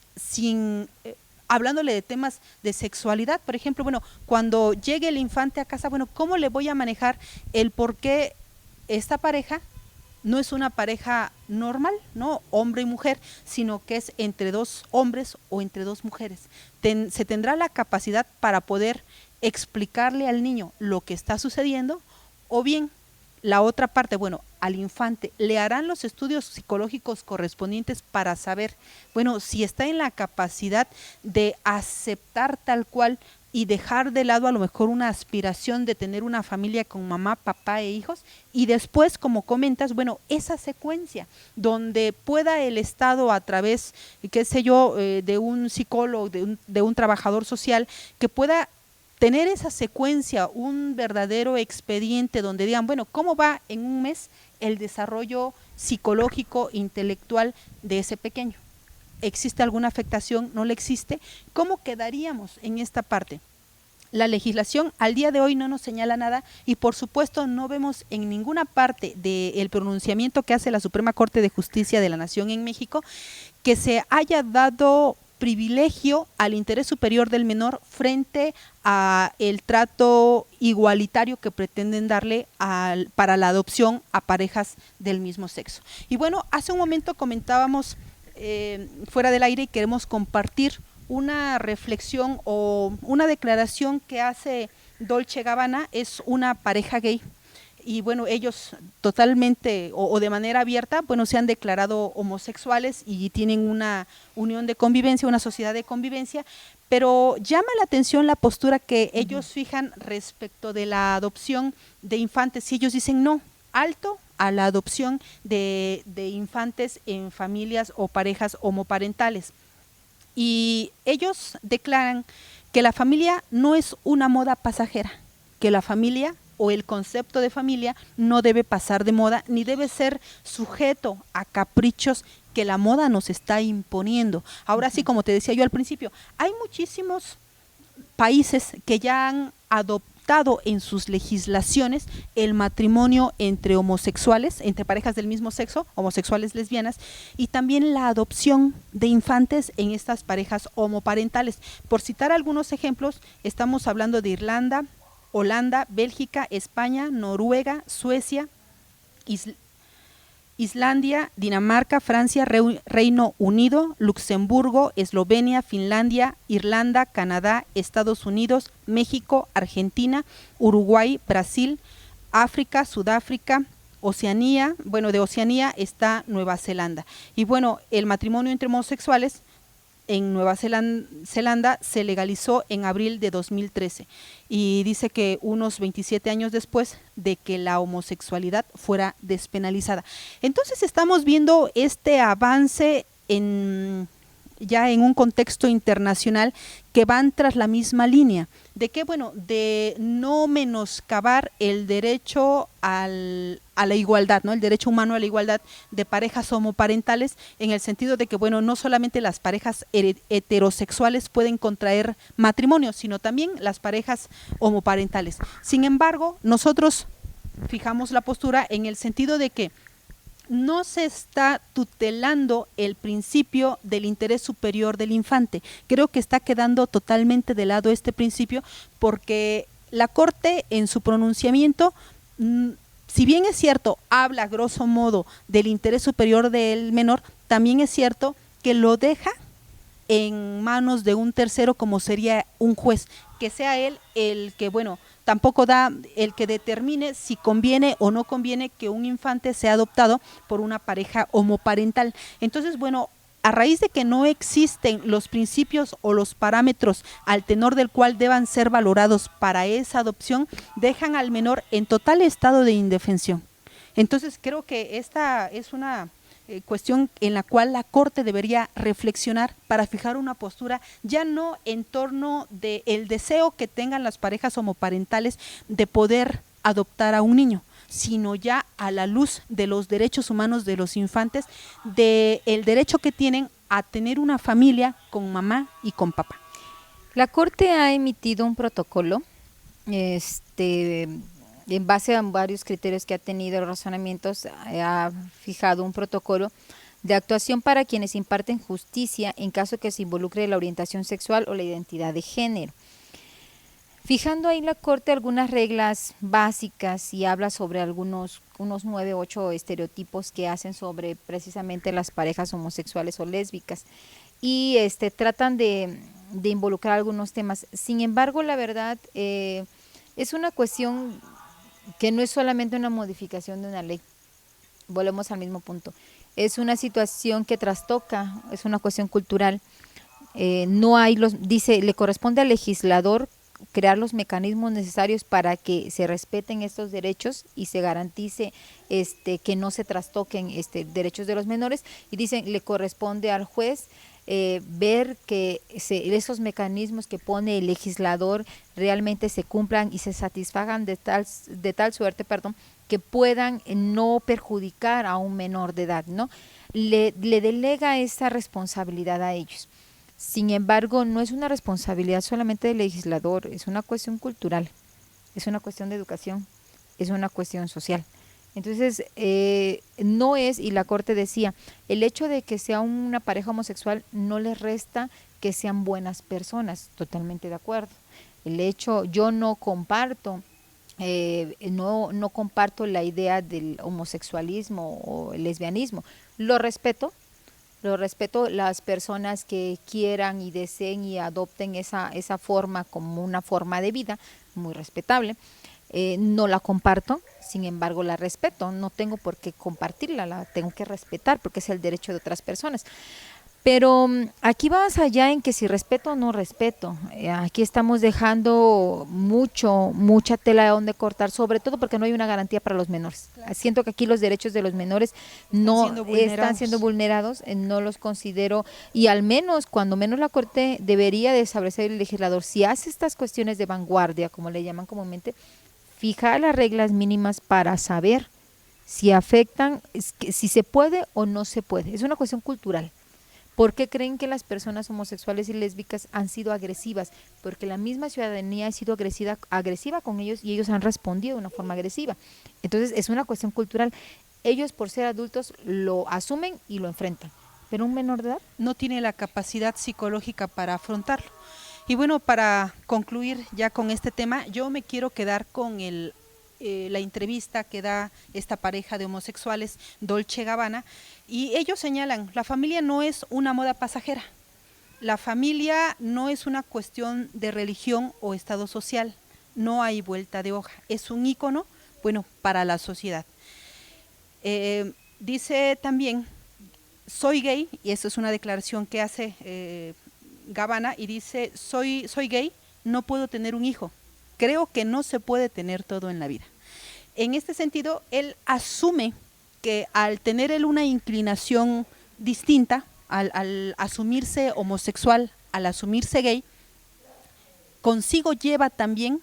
hablándole de temas de sexualidad, por ejemplo, cuando llegue el infante a casa, ¿cómo le voy a manejar el por qué esta pareja no es una pareja normal, ¿no? Hombre y mujer, sino que es entre 2 hombres o entre 2 mujeres? Se tendrá la capacidad para poder explicarle al niño lo que está sucediendo, o bien la otra parte, al infante le harán los estudios psicológicos correspondientes para saber, si está en la capacidad de aceptar tal cual y dejar de lado a lo mejor una aspiración de tener una familia con mamá, papá e hijos, y después, como comentas, esa secuencia donde pueda el Estado a través, de un psicólogo, de un trabajador social, que pueda tener esa secuencia, un verdadero expediente donde digan, ¿cómo va en un mes el desarrollo psicológico, intelectual de ese pequeño? ¿Existe alguna afectación? ¿No le existe? ¿Cómo quedaríamos en esta parte? La legislación al día de hoy no nos señala nada y por supuesto no vemos en ninguna parte del pronunciamiento que hace la Suprema Corte de Justicia de la Nación en México que se haya dado privilegio al interés superior del menor frente a el trato igualitario que pretenden darle para la adopción a parejas del mismo sexo. Y hace un momento comentábamos fuera del aire y queremos compartir una reflexión o una declaración que hace Dolce Gabbana. Es una pareja gay y ellos totalmente o de manera abierta, se han declarado homosexuales y tienen una unión de convivencia, una sociedad de convivencia, pero llama la atención la postura que ellos fijan respecto de la adopción de infantes. Y ellos dicen no, alto a la adopción de infantes en familias o parejas homoparentales. Y ellos declaran que la familia no es una moda pasajera, que la familia o el concepto de familia no debe pasar de moda ni debe ser sujeto a caprichos que la moda nos está imponiendo. Ahora sí, como te decía yo al principio, hay muchísimos países que ya han adoptado en sus legislaciones el matrimonio entre homosexuales, entre parejas del mismo sexo, homosexuales lesbianas, y también la adopción de infantes en estas parejas homoparentales. Por citar algunos ejemplos, estamos hablando de Irlanda, Holanda, Bélgica, España, Noruega, Suecia, Islandia, Dinamarca, Francia, Reino Unido, Luxemburgo, Eslovenia, Finlandia, Irlanda, Canadá, Estados Unidos, México, Argentina, Uruguay, Brasil, África, Sudáfrica, Oceanía. Bueno, de Oceanía está Nueva Zelanda. Y bueno, el matrimonio entre homosexuales en Nueva Zelanda se legalizó en abril de 2013 y dice que unos 27 años después de que la homosexualidad fuera despenalizada. Entonces estamos viendo este avance ya en un contexto internacional que van tras la misma línea, de que bueno, de no menoscabar el derecho a la igualdad, ¿no? El derecho humano a la igualdad de parejas homoparentales, en el sentido de que bueno, no solamente las parejas heterosexuales pueden contraer matrimonio, sino también las parejas homoparentales. Sin embargo, nosotros fijamos la postura en el sentido de que no se está tutelando el principio del interés superior del infante. Creo que está quedando totalmente de lado este principio, porque la Corte en su pronunciamiento, si bien es cierto, habla grosso modo del interés superior del menor, también es cierto que lo deja en manos de un tercero, como sería un juez, que sea él el que, bueno, tampoco da el que determine si conviene o no conviene que un infante sea adoptado por una pareja homoparental. Entonces, bueno, a raíz de que no existen los principios o los parámetros al tenor del cual deban ser valorados para esa adopción, dejan al menor en total estado de indefensión. Entonces, creo que esta es una cuestión en la cual la Corte debería reflexionar para fijar una postura ya no en torno del deseo que tengan las parejas homoparentales de poder adoptar a un niño, sino ya a la luz de los derechos humanos de los infantes, del derecho que tienen a tener una familia con mamá y con papá. La Corte ha emitido un protocolo, en base a varios criterios que ha tenido, los razonamientos, ha fijado un protocolo de actuación para quienes imparten justicia en caso que se involucre la orientación sexual o la identidad de género. Fijando ahí la Corte algunas reglas básicas y habla sobre unos 9 o 8 estereotipos que hacen sobre precisamente las parejas homosexuales o lésbicas, y tratan de involucrar algunos temas. Sin embargo, la verdad, es una cuestión que no es solamente una modificación de una ley, volvemos al mismo punto, es una situación que trastoca, es una cuestión cultural. No hay dice, le corresponde al legislador crear los mecanismos necesarios para que se respeten estos derechos y se garantice que no se trastoquen derechos de los menores, y dicen, le corresponde al juez ver que esos mecanismos que pone el legislador realmente se cumplan y se satisfagan de tal suerte, que puedan no perjudicar a un menor de edad, ¿no? Le delega esa responsabilidad a ellos. Sin embargo, no es una responsabilidad solamente del legislador, es una cuestión cultural, es una cuestión de educación, es una cuestión social. Entonces, no es, y la Corte decía, el hecho de que sea una pareja homosexual no les resta que sean buenas personas, totalmente de acuerdo. El hecho, yo no comparto, no comparto la idea del homosexualismo o el lesbianismo, lo respeto las personas que quieran y deseen y adopten esa forma como una forma de vida, muy respetable. No la comparto, sin embargo la respeto, no tengo por qué compartirla, la tengo que respetar porque es el derecho de otras personas. Pero aquí va más allá en que si respeto o no respeto. Aquí estamos dejando mucha tela de donde cortar, sobre todo porque no hay una garantía para los menores. Claro. Siento que aquí los derechos de los menores están siendo vulnerados, no los considero, y al menos, cuando menos la Corte debería de establecer el legislador, si hace estas cuestiones de vanguardia, como le llaman comúnmente, fijar las reglas mínimas para saber si afectan, si se puede o no se puede. Es una cuestión cultural. ¿Por qué creen que las personas homosexuales y lésbicas han sido agresivas? Porque la misma ciudadanía ha sido agresiva con ellos y ellos han respondido de una forma agresiva. Entonces es una cuestión cultural. Ellos por ser adultos lo asumen y lo enfrentan, pero un menor de edad no tiene la capacidad psicológica para afrontarlo. Y bueno, para concluir ya con este tema, yo me quiero quedar con la entrevista que da esta pareja de homosexuales, Dolce Gabbana, y ellos señalan, la familia no es una moda pasajera, la familia no es una cuestión de religión o estado social, no hay vuelta de hoja, es un ícono, bueno, para la sociedad. Dice también, soy gay, y eso es una declaración que hace Gabbana, y dice, soy gay, no puedo tener un hijo, creo que no se puede tener todo en la vida. En este sentido, él asume que al tener él una inclinación distinta, al asumirse homosexual, al asumirse gay, consigo lleva también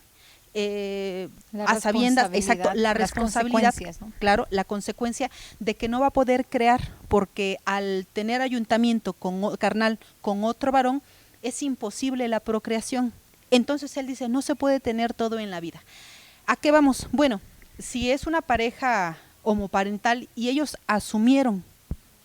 a sabiendas, exacto, la responsabilidad, ¿no? claro, la consecuencia de que no va a poder crear, porque al tener ayuntamiento carnal con otro varón, es imposible la procreación. Entonces él dice, no se puede tener todo en la vida. ¿A qué vamos? Bueno, si es una pareja homoparental y ellos asumieron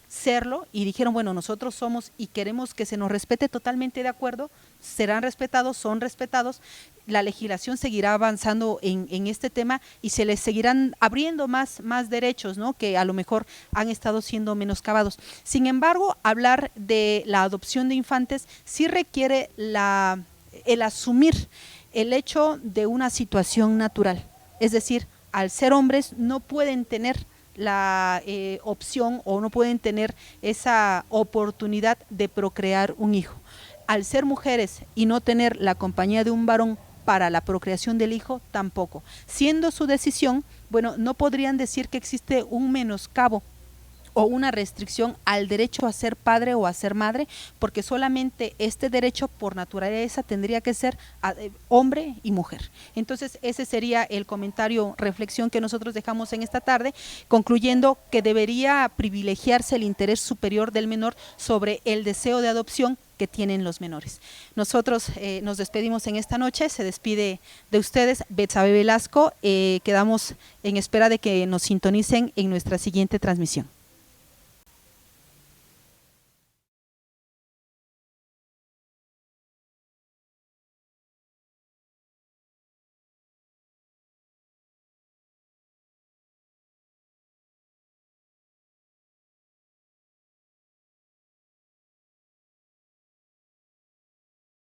serlo y dijeron, bueno, nosotros somos y queremos que se nos respete, totalmente de acuerdo, serán respetados, son respetados, la legislación seguirá avanzando en este tema y se les seguirán abriendo más derechos, ¿no?, que a lo mejor han estado siendo menoscabados. Sin embargo, hablar de la adopción de infantes sí requiere el asumir el hecho de una situación natural, es decir, al ser hombres no pueden tener la opción o no pueden tener esa oportunidad de procrear un hijo. Al ser mujeres y no tener la compañía de un varón para la procreación del hijo, tampoco. Siendo su decisión, bueno, no podrían decir que existe un menoscabo o una restricción al derecho a ser padre o a ser madre, porque solamente este derecho por naturaleza tendría que ser hombre y mujer. Entonces ese sería el comentario, reflexión que nosotros dejamos en esta tarde, concluyendo que debería privilegiarse el interés superior del menor sobre el deseo de adopción que tienen los menores. Nosotros nos despedimos en esta noche, se despide de ustedes Betsabe Velasco, quedamos en espera de que nos sintonicen en nuestra siguiente transmisión.